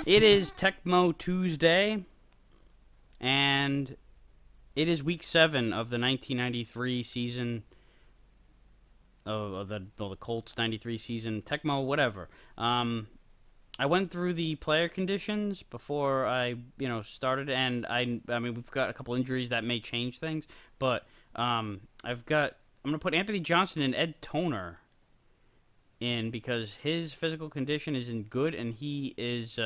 It is Tecmo Tuesday, and it is week 7 of the 1993 season of the Colts 93 season. Tecmo, whatever. I went through the player conditions before I, started, and I mean, we've got a couple injuries that may change things, but I'm gonna put Anthony Johnson and Ed Toner in because his physical condition isn't good, and he is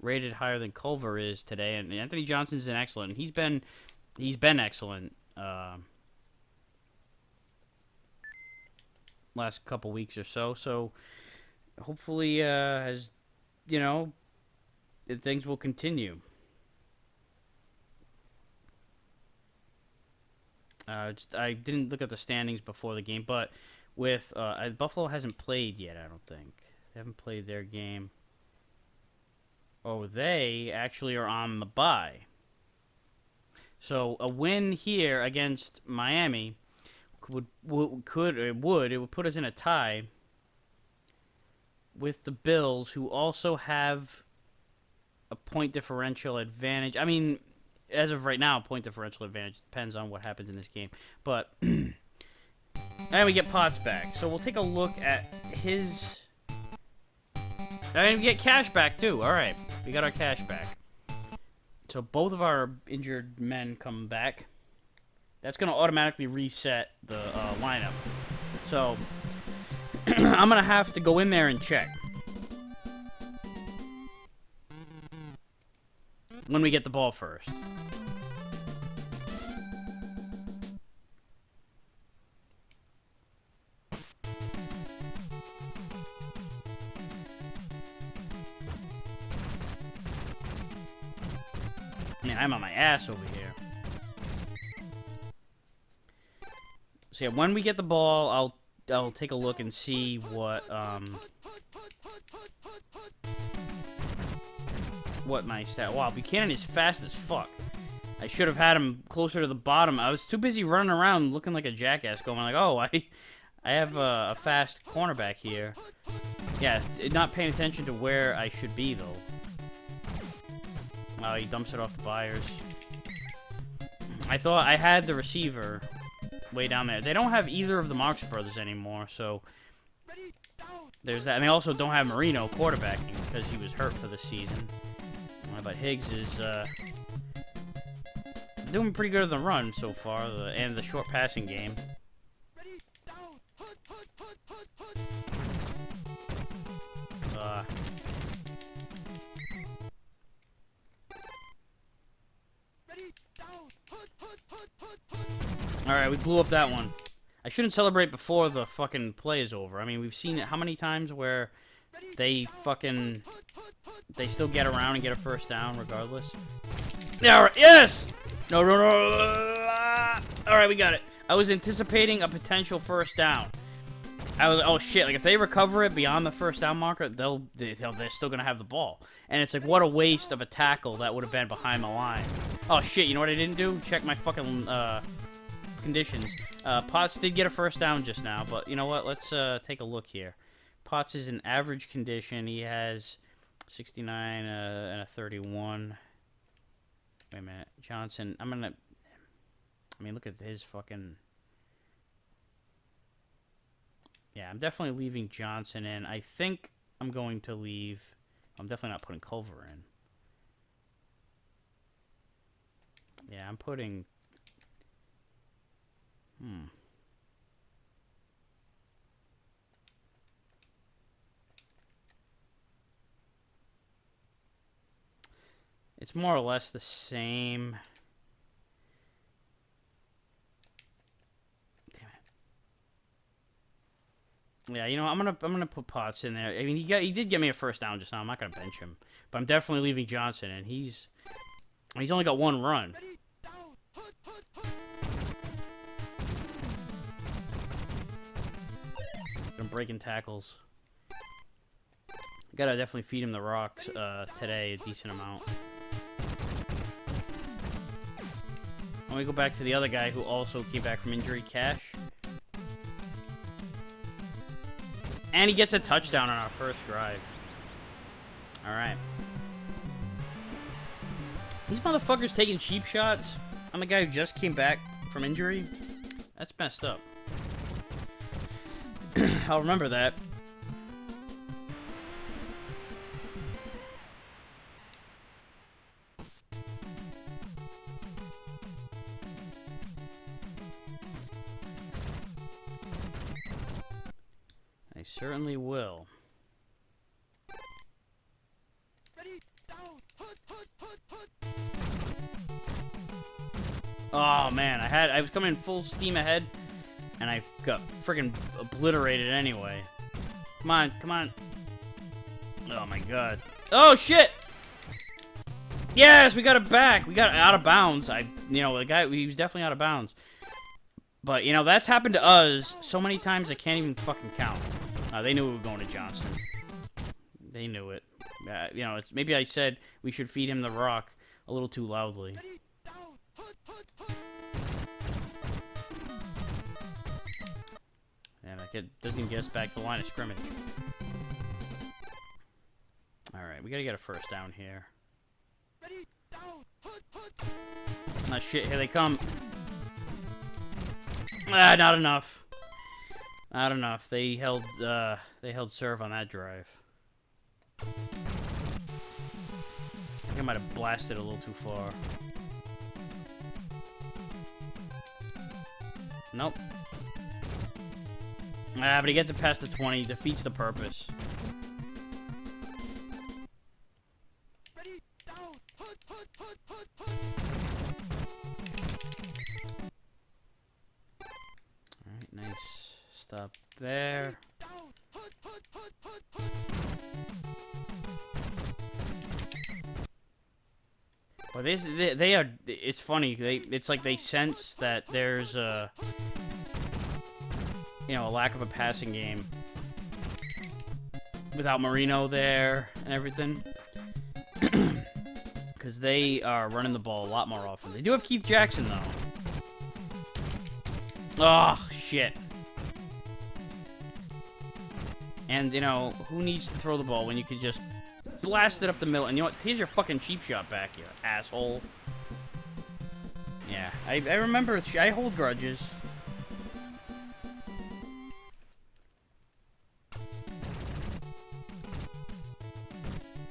rated higher than Culver is today. And Anthony Johnson's an excellent. He's been excellent last couple weeks or so. So hopefully, as things will continue. I didn't look at the standings before the game, but with Buffalo hasn't played yet. I don't think they haven't played their game. Oh, they actually are on the bye. So a win here against Miami would put us in a tie with the Bills, who also have a point differential advantage. I mean, as of right now, point differential advantage depends on what happens in this game. But and we get Potts back, so we'll take a look at his. And we get cash back too. All right, we got our cash back. So both of our injured men come back. That's going to automatically reset the lineup. So I'm going to have to go in there and check when we get the ball first. Man, I'm on my ass over here. So yeah, when we get the ball, I'll take a look and see what my stat. Wow, Buchanan is fast as fuck. I should have had him closer to the bottom. I was too busy running around looking like a jackass, going like, "Oh, I have a fast cornerback here." Yeah, not paying attention to where I should be though. Oh, he dumps it off the Byers. I thought I had the receiver way down there. They don't have either of the Marx brothers anymore, so there's that. And they also don't have Marino quarterbacking because he was hurt for the season. But Higgs is doing pretty good on the run so far, and the short passing game. Alright, we blew up that one. I shouldn't celebrate before the fucking play is over. I mean, we've seen it how many times where they still get around and get a first down regardless. Yeah, right. Yes! No. Alright, we got it. I was anticipating a potential first down. Oh shit, like if they recover it beyond the first down marker, they're still gonna have the ball. And it's like, what a waste of a tackle that would have been behind the line. Oh shit, you know what I didn't do? Check my fucking conditions. Potts did get a first down just now, but you know what? Let's take a look here. Potts is in average condition. He has 69 and a 31. Wait a minute. Johnson, look at his fucking... Yeah, I'm definitely leaving Johnson in. I think I'm going to leave... I'm definitely not putting Culver in. Yeah, I'm putting... It's more or less the same. Damn it. Yeah, I'm gonna put Potts in there. I mean, he did get me a first down just now. I'm not gonna bench him, but I'm definitely leaving Johnson, and he's only got one run. I'm breaking tackles. Gotta definitely feed him the rocks today, a decent amount. Let me go back to the other guy who also came back from injury, Cash. And he gets a touchdown on our first drive. All right. These motherfuckers taking cheap shots. I'm a guy who just came back from injury. That's messed up. I'll remember that. I certainly will. Oh man, I was coming in full steam ahead, and I got friggin' obliterated anyway. Come on, come on. Oh my god. Oh shit! Yes, we got it back. We got it out of bounds. The guy, he was definitely out of bounds. But, that's happened to us so many times I can't even fucking count. They knew we were going to Johnson. They knew it. Maybe I said we should feed him the rock a little too loudly. And it doesn't even get us back to the line of scrimmage. Alright, we gotta get a first down here. Ah, shit, here they come. Ah, not enough. Not enough. They held serve on that drive. I think I might have blasted a little too far. Nope. Ah, but he gets it past the 20. Defeats the purpose. Alright, nice. Stop there. Well, they are. It's funny. It's like they sense that there's a lack of a passing game without Marino there and everything, because they are running the ball a lot more often. They do have Keith Jackson though. Oh shit. And who needs to throw the ball when you can just blast it up the middle? And you know what? Here's your fucking cheap shot back, you asshole. Yeah, I remember. I hold grudges.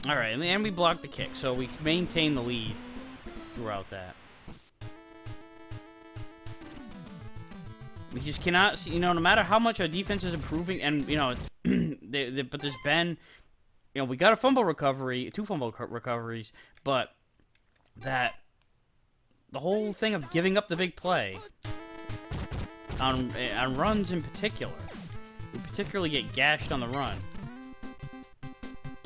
Alright, and we blocked the kick, so we maintain the lead throughout that. We just cannot see, no matter how much our defense is improving, and, but there's been, we got a fumble recovery, 2 fumble recoveries, but the whole thing of giving up the big play, on runs in particular, we particularly get gashed on the run.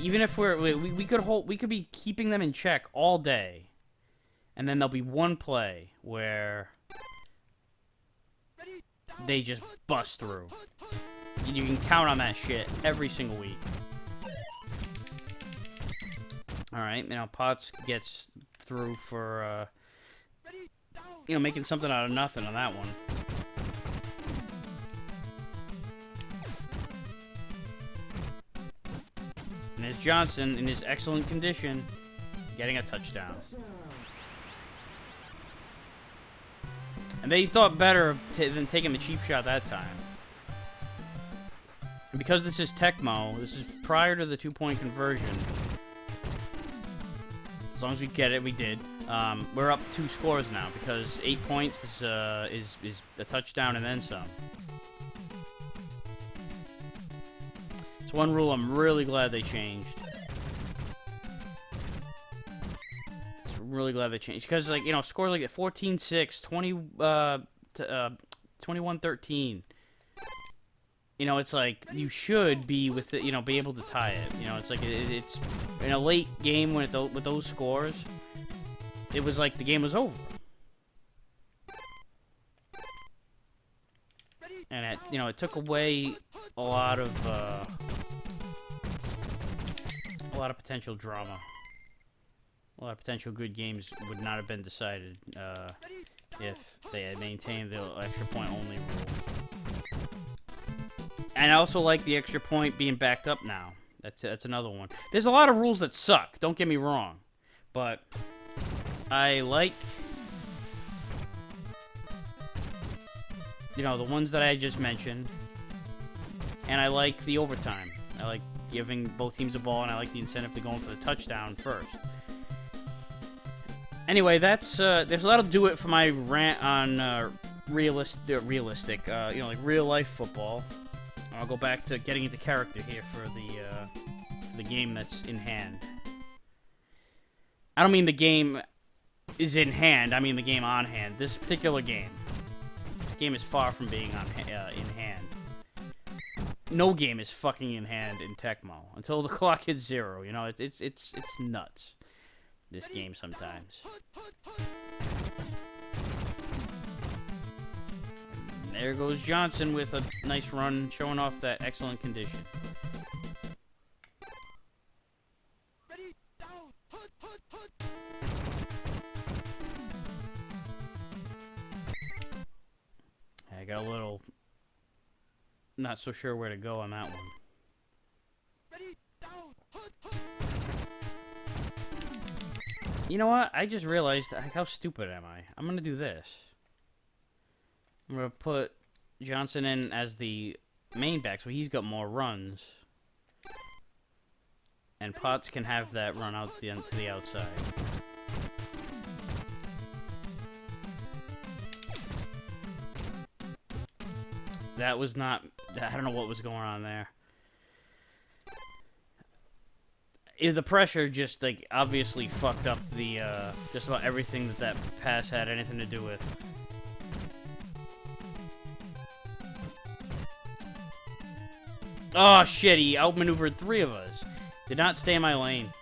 Even if we could be keeping them in check all day, and then there'll be one play where they just bust through. You can count on that shit every single week. All right, Potts gets through for making something out of nothing on that one. And there's Johnson in his excellent condition, getting a touchdown. And they thought better than taking the cheap shot that time. And because this is Tecmo, this is prior to the 2-point conversion. As long as we get it, we did. We're up 2 scores now because 8 points is a touchdown and then some. It's one rule I'm really glad they changed. Really glad they changed, because scores like 14-6, 21-13. It's like you should be with it, be able to tie it. It's like it's in a late game with those scores. It was like the game was over. And it took away a lot of potential drama. A lot of potential good games would not have been decided if they had maintained the extra point only rule. And I also like the extra point being backed up now. That's another one. There's a lot of rules that suck, don't get me wrong. But I like, you know, the ones that I just mentioned. And I like the overtime. I like giving both teams a ball, and I like the incentive to go in for the touchdown first. Anyway, that's that'll do it for my rant on realistic, you know, like real life football. I'll go back to getting into character here for the game that's in hand. I don't mean the game is in hand. I mean the game on hand. This particular game. This game is far from being in hand. No game is fucking in hand in Tecmo until the clock hits 0. You know, it's nuts. This game sometimes. And there goes Johnson with a nice run, showing off that excellent condition. I got a little not so sure where to go on that one. You know what? I just realized, like, how stupid am I? I'm gonna do this. I'm gonna put Johnson in as the main back, so he's got more runs. And Potts can have that run out to the outside. That was not... I don't know what was going on there. The pressure just, like, obviously fucked up the, just about everything that pass had anything to do with. Oh, shit, he outmaneuvered 3 of us. Did not stay in my lane.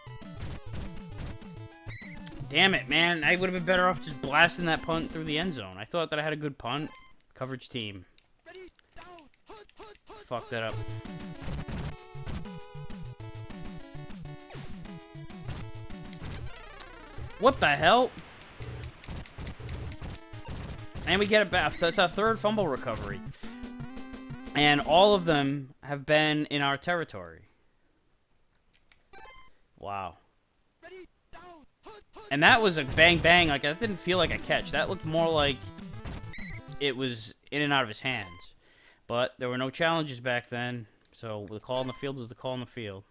Damn it, man. I would have been better off just blasting that punt through the end zone. I thought that I had a good punt. Coverage team. Fucked that up. What the hell? And we get it back. That's our 3rd fumble recovery. And all of them have been in our territory. Wow. And that was a bang-bang. Like, that didn't feel like a catch. That looked more like it was in and out of his hands. But there were no challenges back then. So the call on the field was the call on the field.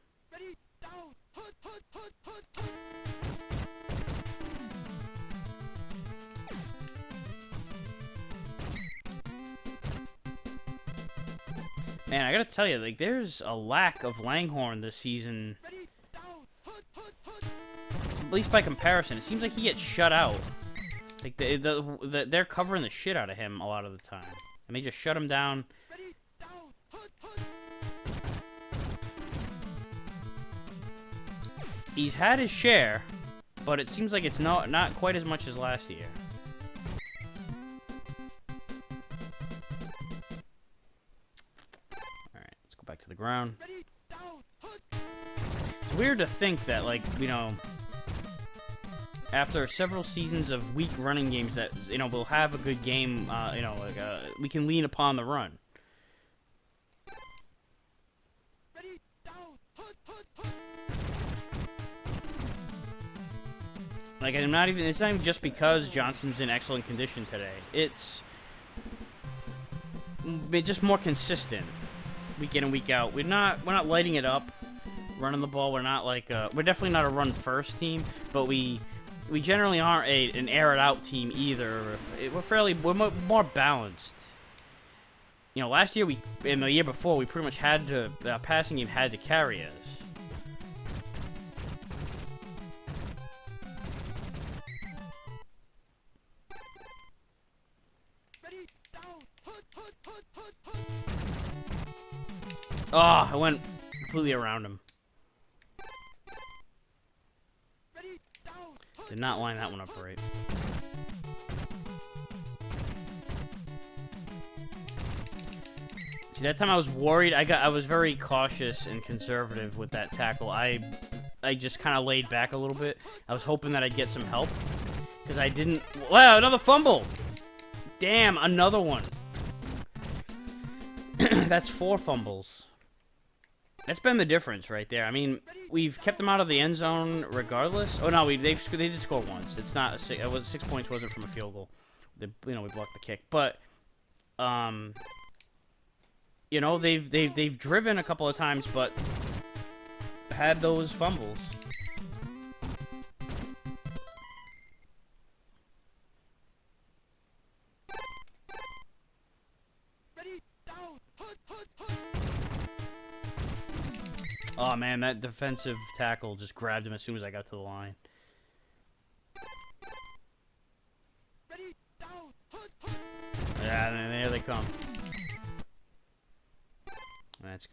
Man, I gotta tell you, like, there's a lack of Langhorne this season. At least by comparison, it seems like he gets shut out. Like, they're covering the shit out of him a lot of the time. And they just shut him down. He's had his share, but it seems like it's not quite as much as last year. Back to the ground. It's weird to think that, like, you know, after several seasons of weak running games that, you know, we'll have a good game, you know, like, we can lean upon the run. Like, it's not even just because Johnson's in excellent condition today. It's just more consistent. Week in and week out. We're not lighting it up, running the ball. We're not like we're definitely not a run first team, but we generally aren't an air it out team either. We're more balanced. You know, last year and the year before we pretty much had to passing game had to carry us. Oh, I went completely around him. Did not line that one up right. See, that time I was worried. I was very cautious and conservative with that tackle. I just kind of laid back a little bit. I was hoping that I'd get some help because I didn't. Wow, another fumble! Damn, another one. That's 4 fumbles. That's been the difference right there. I mean, we've kept them out of the end zone regardless. Oh no, they did score once. It's not a six. It was 6 points. Wasn't from a field goal. We blocked the kick, but they've driven a couple of times, but had those fumbles. Oh man, that defensive tackle just grabbed him as soon as I got to the line. Yeah, and there they come.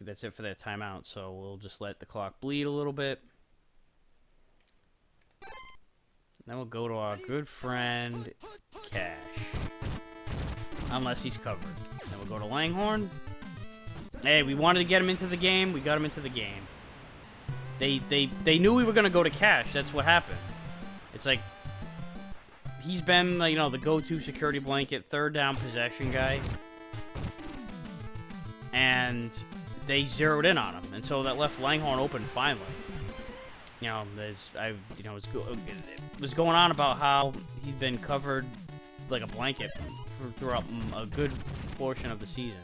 That's it for their timeout, so we'll just let the clock bleed a little bit. Then we'll go to our good friend, Cash. Unless he's covered. Then we'll go to Langhorn. Hey, we wanted to get him into the game. We got him into the game. They knew we were going to go to Cash. That's what happened. It's like, he's been, the go-to security blanket, third down possession guy. And they zeroed in on him. And so that left Langhorn open finally. It was going on about how he'd been covered like a blanket throughout a good portion of the season.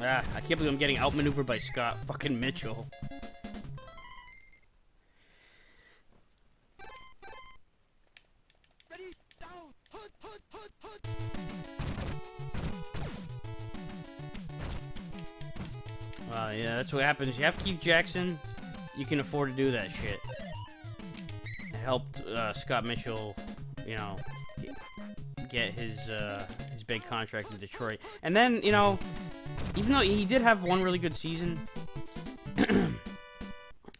I can't believe I'm getting outmaneuvered by Scott fucking Mitchell. Yeah, that's what happens. You have Keith Jackson. You can afford to do that shit. It helped Scott Mitchell, get his big contract in Detroit. And then, even though he did have one really good season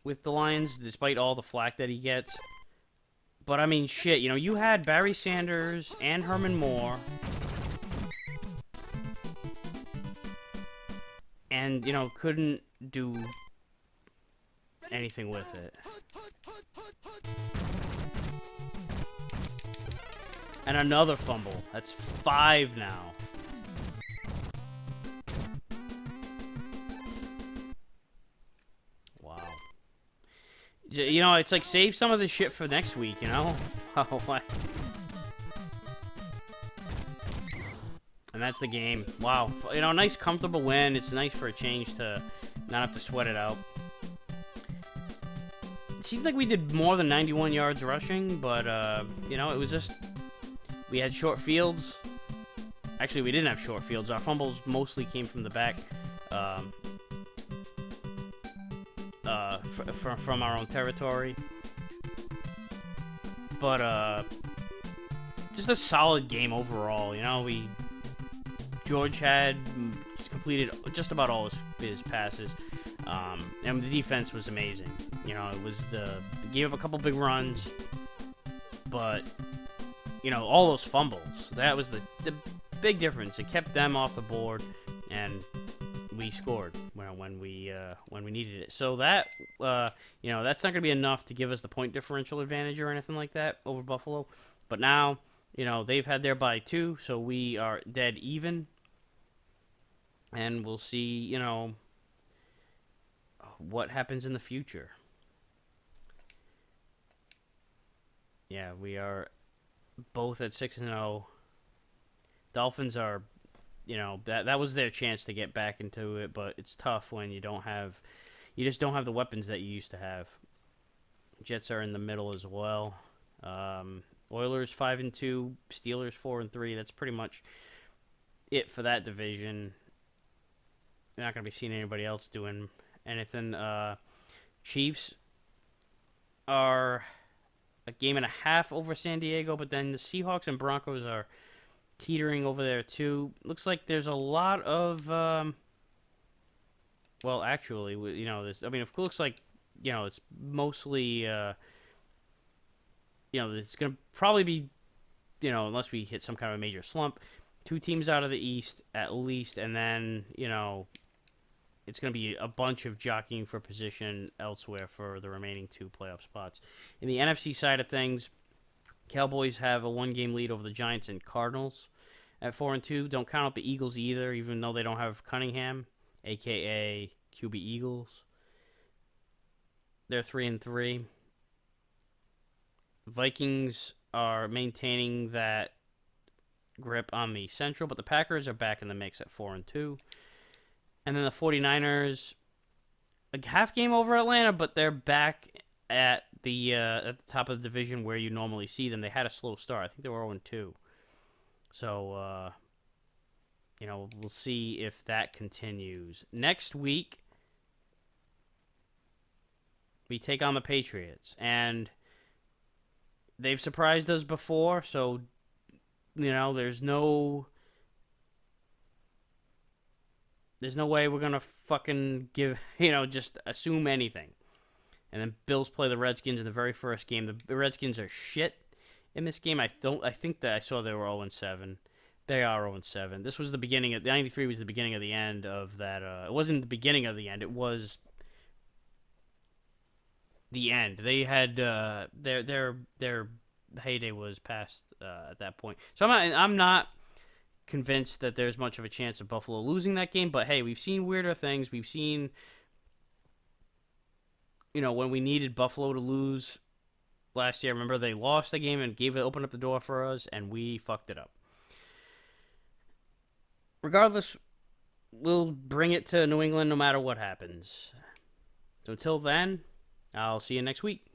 with the Lions, despite all the flack that he gets. But, I mean, shit, you had Barry Sanders and Herman Moore. And, couldn't do anything with it. And another fumble. That's 5 now. Wow. It's like, save some of this shit for next week, Oh, and that's the game. Wow. Nice comfortable win. It's nice for a change to not have to sweat it out. It seemed like we did more than 91 yards rushing, but, it was just... We had short fields. Actually, we didn't have short fields. Our fumbles mostly came from the back. From our own territory. But, just a solid game overall. George had completed just about all his passes. And the defense was amazing. It was gave up a couple big runs. But, all those fumbles. That was the big difference. It kept them off the board, and we scored when we needed it. So that that's not going to be enough to give us the point differential advantage or anything like that over Buffalo. But now, they've had their bye too, so we are dead even. And we'll see, what happens in the future. Yeah, we are both at 6-0. Dolphins are, that was their chance to get back into it, but it's tough when you just don't have the weapons that you used to have. Jets are in the middle as well. Oilers 5-2, Steelers 4-3. That's pretty much it for that division. You're not going to be seeing anybody else doing anything. Chiefs are a game and a half over San Diego, but then the Seahawks and Broncos are teetering over there too. Looks like there's a lot of well, actually, this. I mean, it looks like it's mostly it's gonna probably be unless we hit some kind of a major slump, 2 teams out of the East at least, and then it's going to be a bunch of jockeying for position elsewhere for the remaining 2 playoff spots. In the NFC side of things, Cowboys have a 1-game lead over the Giants and Cardinals at 4-2. Don't count out the Eagles either, even though they don't have Cunningham, aka QB Eagles. They're 3-3. Vikings are maintaining that grip on the Central, but the Packers are back in the mix at 4-2. And then the 49ers, a half game over Atlanta, but they're back at the top of the division where you normally see them. They had a slow start. I think they were 0-2. So, we'll see if that continues. Next week, we take on the Patriots. And they've surprised us before, so, there's no way we're going to fucking just assume anything. And then Bills play the Redskins in the very first game. The Redskins are shit in this game. I think that I saw they were 0-7. They are 0-7. This was the beginning of the 93 was the beginning of the end of that. It wasn't the beginning of the end. It was the end. They had their heyday was past at that point. So I'm not convinced that there's much of a chance of Buffalo losing that game. But hey, we've seen weirder things. We've seen, when we needed Buffalo to lose last year. Remember, they lost the game and opened up the door for us, and we fucked it up. Regardless, we'll bring it to New England no matter what happens. So until then, I'll see you next week.